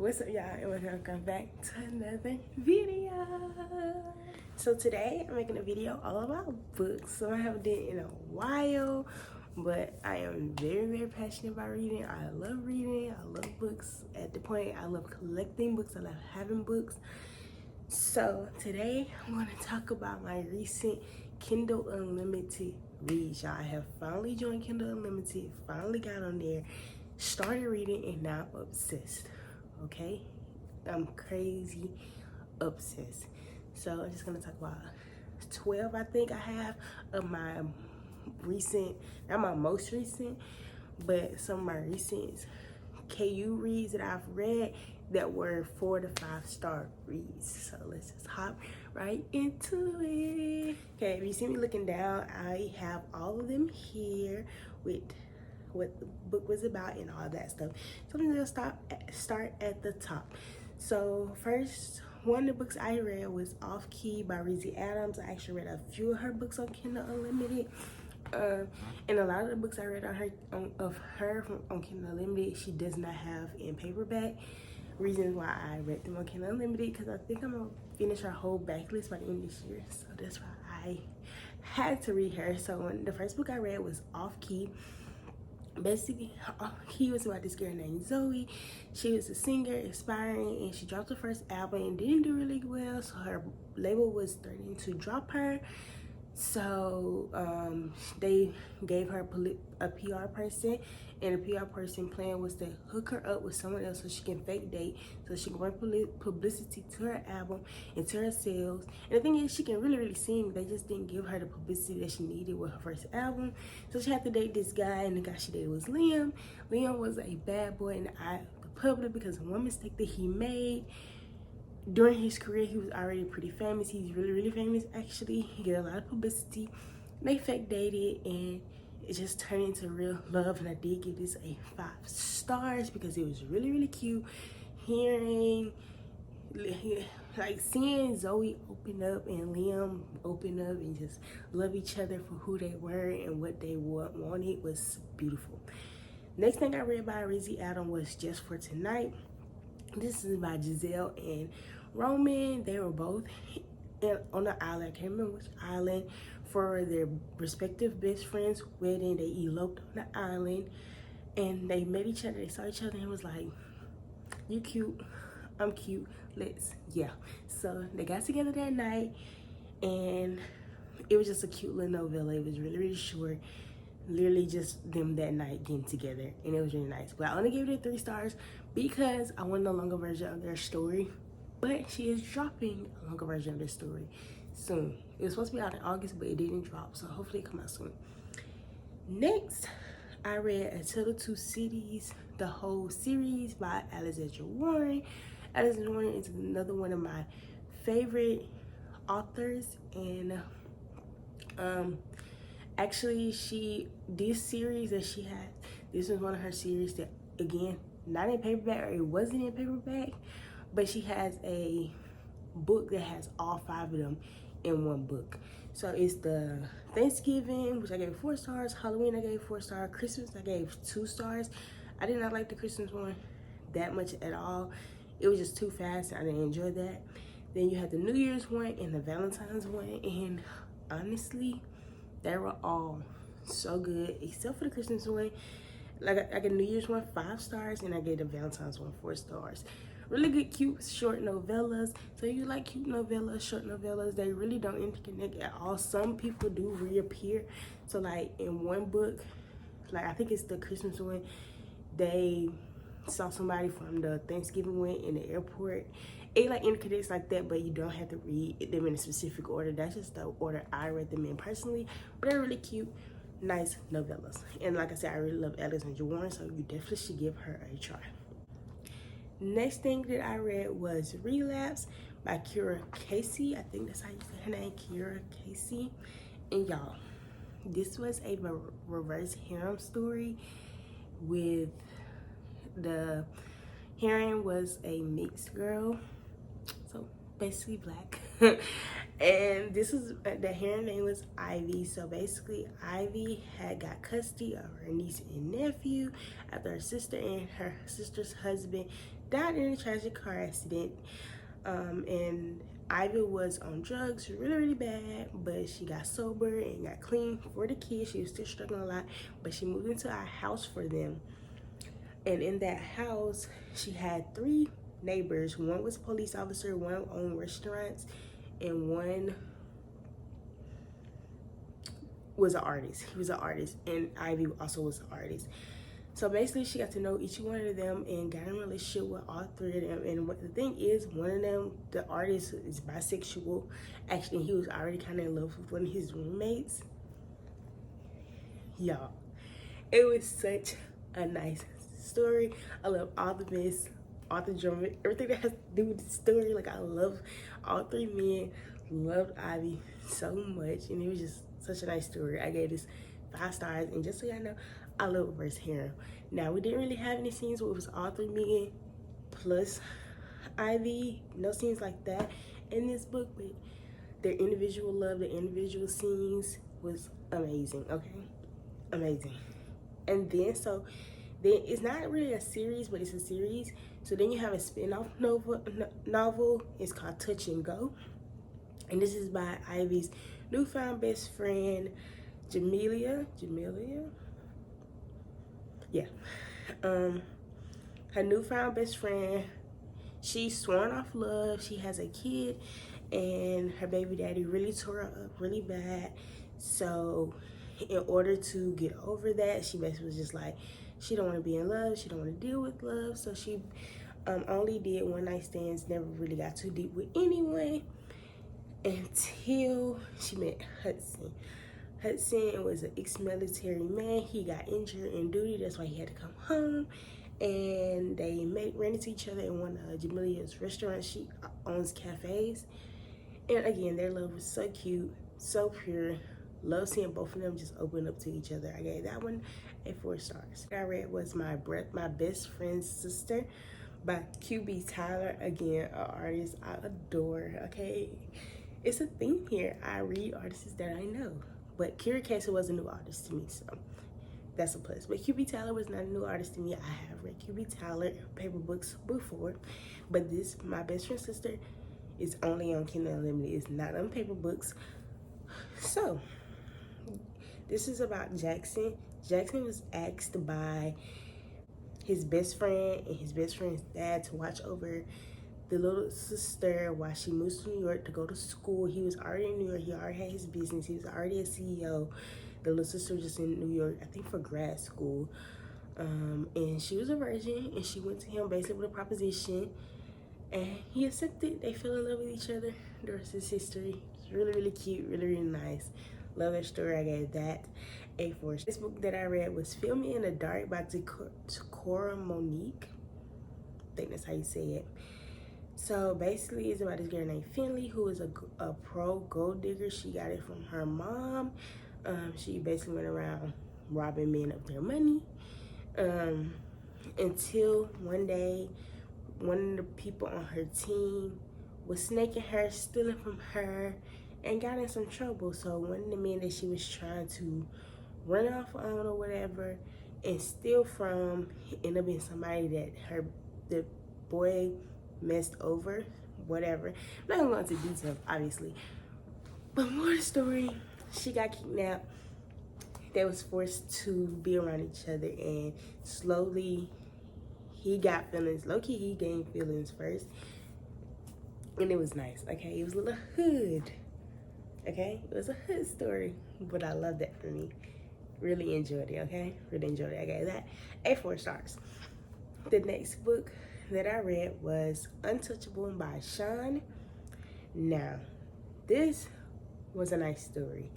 What's up, y'all, and welcome back to another video. So today I'm making a video all about books. So I haven't done it in a while, but I am very passionate about reading. I love reading. I love books. At the point, I love collecting books. I love having books. So today I'm going to talk about my recent Kindle Unlimited reads. Y'all, I have finally joined Kindle Unlimited. Finally got on there, started reading, and now I'm obsessed. Okay, I'm crazy obsessed. So I'm just gonna talk about 12, I think I have, of my recent, not my most recent, but some of my recent KU reads that I've read that were 4 to 5 star reads. So let's just hop right into it. Okay, if you see me looking down, I have all of them here with what the book was about and all that stuff. So I'm gonna start at the top. So first, one of the books I read was Off Key by Reezy Adams. I actually read a few of her books on Kindle Unlimited. And a lot of the books I read on Kindle Unlimited, she does not have in paperback. Reasons why I read them on Kindle Unlimited, because I think I'm gonna finish her whole backlist by the end of this year. So that's why I had to read her. So the first book I read was Off Key. Basically, he was about this girl named Zoe. She was a singer, aspiring, and she dropped her first album and didn't do really well, so her label was threatening to drop her. So they gave her a PR person, and the PR person plan was to hook her up with someone else so she can fake date, so she can run publicity to her album and to her sales. And the thing is, she can really sing. They just didn't give her the publicity that she needed with her first album. So she had to date this guy, and the guy she dated was Liam. Liam was a bad boy in the eye of the public because of one mistake that he made. During his career, he was already pretty famous. He's really famous, actually. He got a lot of publicity. They fake dated, and it just turned into real love. And I did give this a 5 stars because it was really cute. Hearing, like, seeing Zoe open up and Liam open up and just love each other for who they were and what they wanted was beautiful. Next thing I read by Reezy Adams was Just for Tonight. This is by Giselle and Roman. They were both on the island. I can't remember which island, for their respective best friends' wedding. They eloped on the island and they met each other. They saw each other and was like, you cute, I'm cute, yeah. So they got together that night and it was just a cute little novella. It was really short. Literally just them that night getting together, and it was really nice. But I only gave it 3 stars because I wanted a longer version of their story. But she is dropping a longer version of their story soon. It was supposed to be out in August, but it didn't drop, so hopefully it come out soon. Next, I read A Tale of Two Cities, the whole series by Alexandra Warren. Alexandra Warren is another one of my favorite authors, and actually, this series that she had, this was one of her series that, again, not in paperback, or it wasn't in paperback, but she has a book that has all 5 of them in one book. So it's the Thanksgiving, which I gave 4 stars, Halloween I gave 4 stars, Christmas I gave 2 stars. I did not like the Christmas one that much at all. It was just too fast, and I didn't enjoy that. Then you had the New Year's one and the Valentine's one, and honestly, they were all so good, except for the Christmas one. Like, I got New Year's one 5 stars, and I gave the Valentine's one 4 stars. Really good, cute, short novellas. So if you like cute novellas, short novellas, they really don't interconnect at all. Some people do reappear. So like in one book, like I think it's the Christmas one, they saw somebody from the Thanksgiving one in the airport. It like interconnects like that, but you don't have to read them in a specific order. That's just the order I read them in personally. But they're really cute, nice novellas. And like I said, I really love Alexandra Warren, so you definitely should give her a try. Next thing that I read was Relapse by Kira Casey. I think that's how you say her name, Kira Casey. And y'all, this was a reverse harem story with the heroine was a mixed girl. So basically black. And this is her name was Ivy. So basically Ivy had got custody of her niece and nephew after her sister and her sister's husband died in a tragic car accident. And Ivy was on drugs really, really bad, but she got sober and got clean for the kids. She was still struggling a lot, but she moved into a house for them. And in that house, she had 3 neighbors. One was a police officer, one owned restaurants, and one was an artist. He was an artist, and Ivy also was an artist. So basically, she got to know each one of them and got in a relationship with all 3 of them. And what the thing is, one of them, the artist, is bisexual. Actually, he was already kind of in love with one of his roommates. Y'all, it was such a nice story. I love all the mess, all the drama, everything that has to do with the story. Like, I love all 3 men. Loved Ivy so much, and it was just such a nice story. I gave this 5 stars, and just so y'all know, I love reverse harem. Now, we didn't really have any scenes where it was all 3 men plus Ivy. No scenes like that in this book, but their individual love, the individual scenes was amazing, okay? Amazing. And then, then it's not really a series, but it's a series. So then you have a spin-off novel. It's called Touch and Go. And this is by Ivy's newfound best friend, Jamelia. Yeah. Her newfound best friend, she's sworn off love. She has a kid, and her baby daddy really tore her up really bad. So in order to get over that, she basically was just like, she don't want to be in love. She don't want to deal with love. So she only did one night stands, never really got too deep with anyone until she met Hudson. Hudson was an ex-military man. He got injured in duty. That's why he had to come home. And they ran into each other in one of Jamilia's restaurants. She owns cafes. And again, their love was so cute, so pure. Love seeing both of them just open up to each other. I gave that one a 4 stars. I read was My Best Friend's Sister by QB Tyler. Again, an artist I adore, okay? It's a theme here. I read artists that I know. But Kira Casey was a new artist to me, so that's a plus. But QB Tyler was not a new artist to me. I have read QB Tyler paper books before, but this, My Best Friend's Sister, is only on Kindle Unlimited. It's not on paper books. So, this is about Jackson. Jackson was asked by his best friend and his best friend's dad to watch over the little sister while she moves to New York to go to school. He was already in New York. He already had his business. He was already a CEO. The little sister was just in New York, I think for grad school. And she was a virgin, and she went to him basically with a proposition. And he accepted. They fell in love with each other. The rest is history. It's really, really cute, really, really nice. Love that story. I gave that a 4. This book that I read was Feel Me in the Dark by Takora Monique. I think that's how you say it. So basically, it's about this girl named Finley, who is a pro gold digger. She got it from her mom. She basically went around robbing men of their money. Until one day, one of the people on her team was snaking her, stealing from her, and got in some trouble. So one of the men that she was trying to run off on or whatever and steal from ended up being somebody that the boy messed over, whatever. I'm not gonna go into details, obviously. But more of the story, she got kidnapped. They was forced to be around each other, and slowly he got feelings. Low-key, he gained feelings first. And it was nice, okay? It was a little hood, okay? It was a hood story, but I loved that for me. Really enjoyed it, okay? Really enjoyed it. I gave that a 4 stars. The next book that I read was Untouchable by Sean. Now, this was a nice story.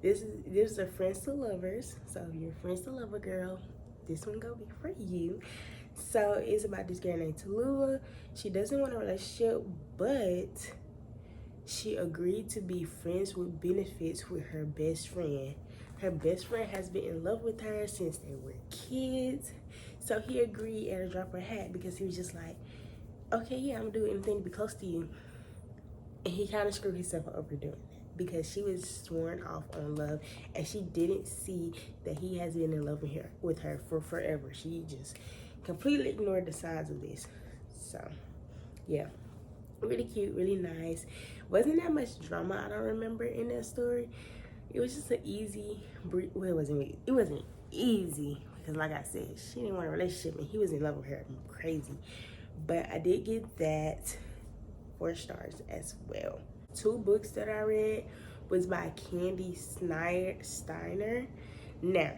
This is a friends to lovers. So if you're a friends to lover girl, this one gonna be for you. So it's about this girl named Tallulah. She doesn't want a relationship, but she agreed to be friends with benefits with her best friend. Her best friend has been in love with her since they were kids. So he agreed at a drop of a hat because he was just like, okay, yeah, I'm gonna do anything to be close to you. And he kind of screwed himself over doing that because she was sworn off on love, and she didn't see that he has been in love with her for forever. She just completely ignored the signs of this. So, yeah. Really cute, really nice. Wasn't that much drama, I don't remember, in that story. It was just an easy, well, it wasn't easy because, like I said, she didn't want a relationship and he was in love with her crazy. But I did get that 4 stars as well. 2 books that I read was by Candy Steiner. Now,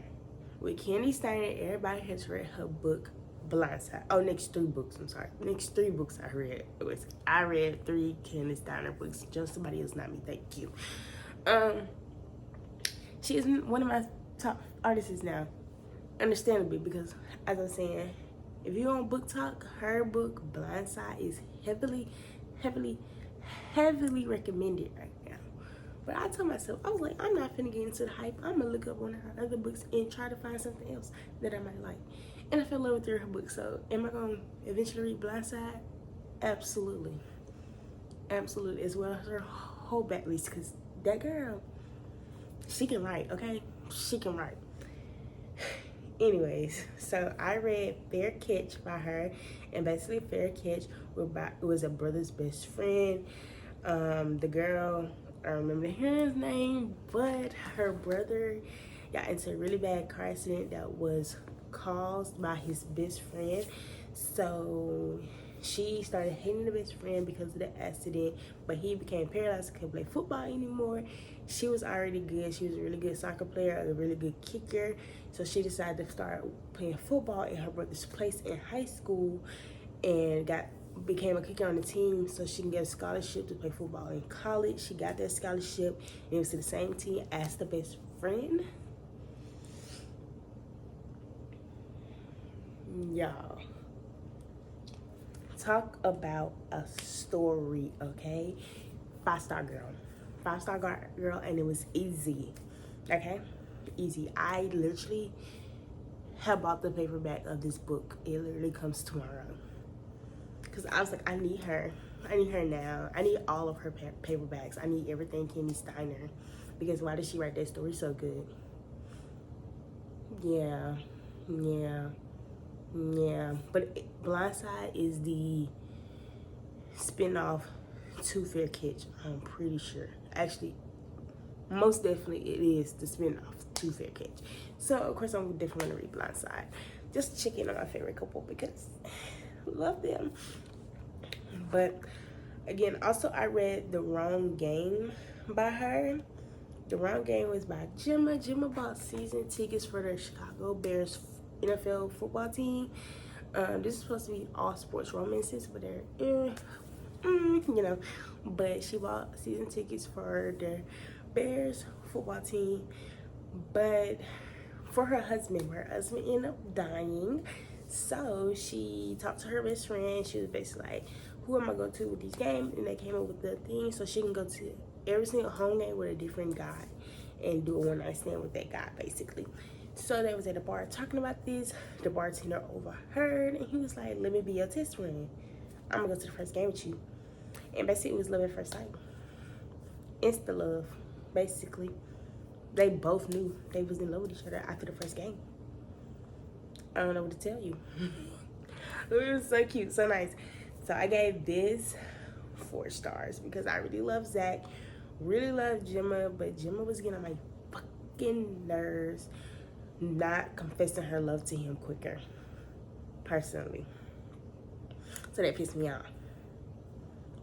with Candy Steiner, everybody has read her book Blindside. Oh, next 3 books, I'm sorry. Next 3 books I read. I read 3 Candy Steiner books. Just somebody else, not me, thank you. She is one of my top artists now, understandably, because as I was saying, if you're on Book Talk, her book Blindside is heavily recommended right now. But I told myself, I was like, I'm not finna get into the hype. I'm gonna look up one of her other books and try to find something else that I might like. And I fell in love with 3 of her books. So am I gonna eventually read Blindside? Absolutely. Absolutely. As well as her whole backlist, because that girl, she can write, okay? She can write. Anyways, so I read Fair Catch by her, and basically Fair Catch was a brother's best friend. The girl, I don't remember his name, but her brother got into a really bad car accident that was caused by his best friend. So she started hating the best friend because of the accident, but he became paralyzed and couldn't play football anymore. She was already good. She was a really good soccer player, a really good kicker. So she decided to start playing football in her brother's place in high school and became a kicker on the team so she can get a scholarship to play football in college. She got that scholarship and it was to the same team as the best friend. Y'all, talk about a story, okay? 5-star girl, and it was easy, okay? Easy. I literally have bought the paperback of this book. It literally comes tomorrow because I was like, I need her now. I need all of her paperbacks. I need everything Candy Steiner, because why did she write that story so good? Yeah. But Blindside is the spin-off to Fair Catch, I'm pretty sure. Actually, most definitely it is the spin-off to Fair Catch. So of course I'm definitely gonna read Blindside. Just check in on my favorite couple because I love them. But again, also I read The Wrong Game by her. The Wrong Game was by Gemma. Gemma bought season tickets for the Chicago Bears NFL football team. This is supposed to be all sports romances, but they're but she bought season tickets for the Bears football team, but for her husband ended up dying. So she talked to her best friend. She was basically like, who am I going to with these games? And they came up with the thing so she can go to every single home game with a different guy and do a one-night stand with that guy, basically. So they was at a bar talking about this. The bartender overheard, and he was like, let me be your test friend. I'm gonna go to the first game with you. And basically it was love at first sight. Insta love, basically. They both knew they was in love with each other after the first game. I don't know what to tell you. It was so cute, so nice. So I gave this 4 stars because I really love Zach, really love Gemma, but Gemma was getting on my fucking nerves, not confessing her love to him quicker, personally. So that pissed me off,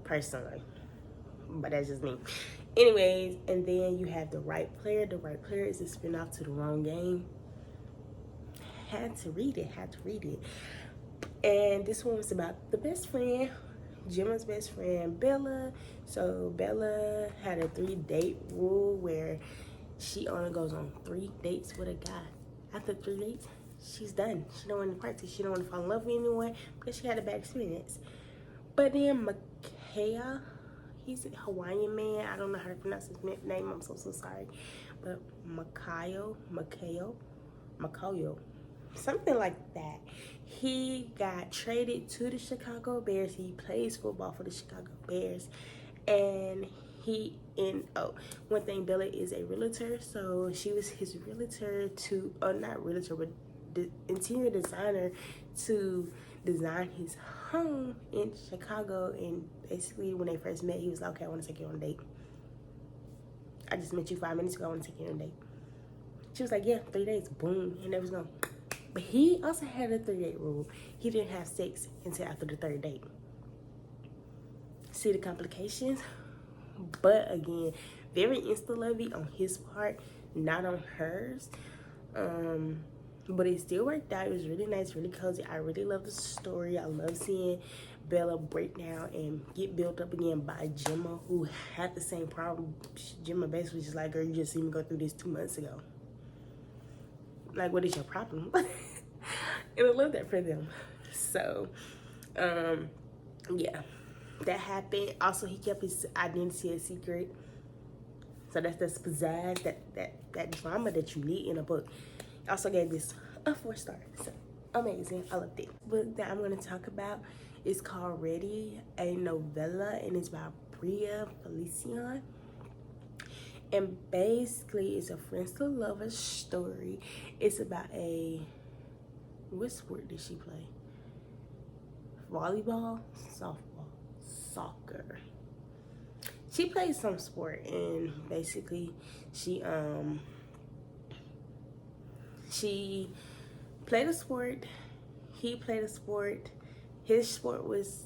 personally, but that's just me. Anyways, and then you have The Right Player. The Right Player is a spin-off to The Wrong Game. Had to read it. And this one was about the best friend, Gemma's best friend, Bella. So Bella had a 3-date rule where she only goes on 3 dates with a guy. After 3 dates, she's done. She don't want to practice. She don't want to fall in love with anyone because she had a bad experience. But then Makaya, he's a Hawaiian man. I don't know how to pronounce his name. I'm so sorry. But Makayo, something like that. He got traded to the Chicago Bears. He plays football for the Chicago Bears. And one thing, Bella is a realtor, so she was his realtor to, or not realtor, but the interior designer to design his home in Chicago. And basically when they first met, he was like, okay, I want to take you on a date. I just met you 5 minutes ago, I want to take you on a date. She was like, yeah, 3 days, boom, and that was gone. But he also had a 3-date rule. He didn't have sex until after the 3rd date. See the complications? But again, very insta-lovey on his part, not on hers. But it still worked out. It was really nice, really cozy. I really love the story. I love seeing Bella break down and get built up again by Gemma, who had the same problem. Gemma basically was just like, girl, you just seen me go through this 2 months ago. Like, what is your problem? And I love that for them. So, yeah, that happened. Also, he kept his identity a secret. So that's the pizzazz, that drama that you need in a book. Also gave this a 4 star. So amazing. I loved it. The book that I'm going to talk about is called Ready, a novella, and it's by Bria Felician. And basically, it's a friends to lovers story. It's about what sport did she play? Volleyball? Softball? Soccer. She plays some sport, and basically she played a sport. He played a sport. His sport was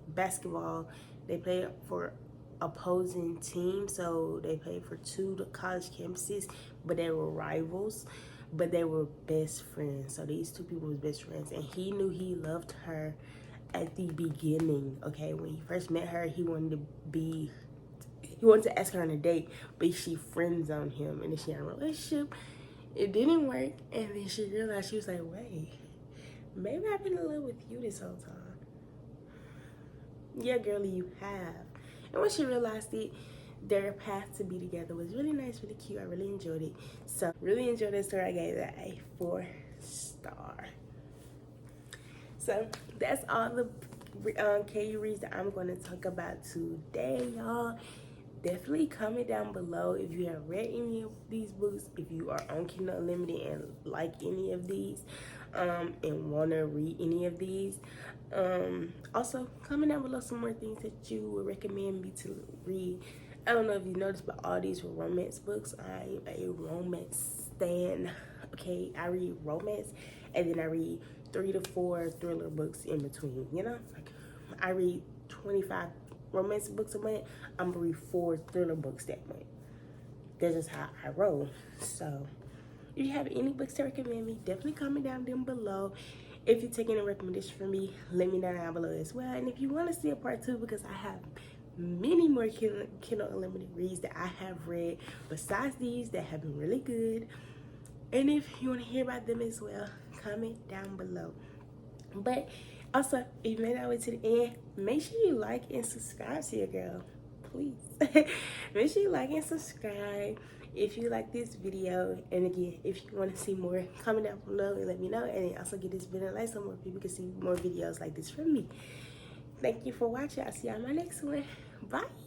basketball. They played for opposing teams, so they played for 2 college campuses, but they were rivals, but they were best friends. So these 2 people was best friends, and he knew he loved her at the beginning. Okay, when he first met her, he wanted to ask her on a date, but she friend zoned him, and then she had a relationship. It didn't work, and then she realized, she was like, wait, maybe I've been in love with you this whole time. Yeah, girlie, you have. And when she realized it, their path to be together was really nice, really cute. I really enjoyed it. So really enjoyed this story. I gave that a 4 star. So that's all the KU reads that I'm going to talk about today, y'all. Definitely comment down below if you have read any of these books, if you are on Kindle Unlimited and like any of these, and want to read any of these. Also, comment down below some more things that you would recommend me to read. I don't know if you noticed, but all these were romance books. I am a romance stan. Okay, I read romance, and then I read 3 to 4 thriller books in between. You know, like I read 25 romance books a month. I'm gonna read 4 thriller books that month. That's just how I roll. So if you have any books to recommend me, definitely comment down below. If you're taking a recommendation from me, let me know down below as well. And if you want to see a part 2, because I have many more Kindle Unlimited reads that I have read besides these that have been really good. And if you want to hear about them as well, comment down below. But also, if you made it all the way to the end, make sure you like and subscribe to your girl, please. Make sure you like and subscribe if you like this video. And again, if you want to see more, comment down below and let me know. And then also get this video like so more people can see more videos like this from me. Thank you for watching. I'll see you on my next one. Bye.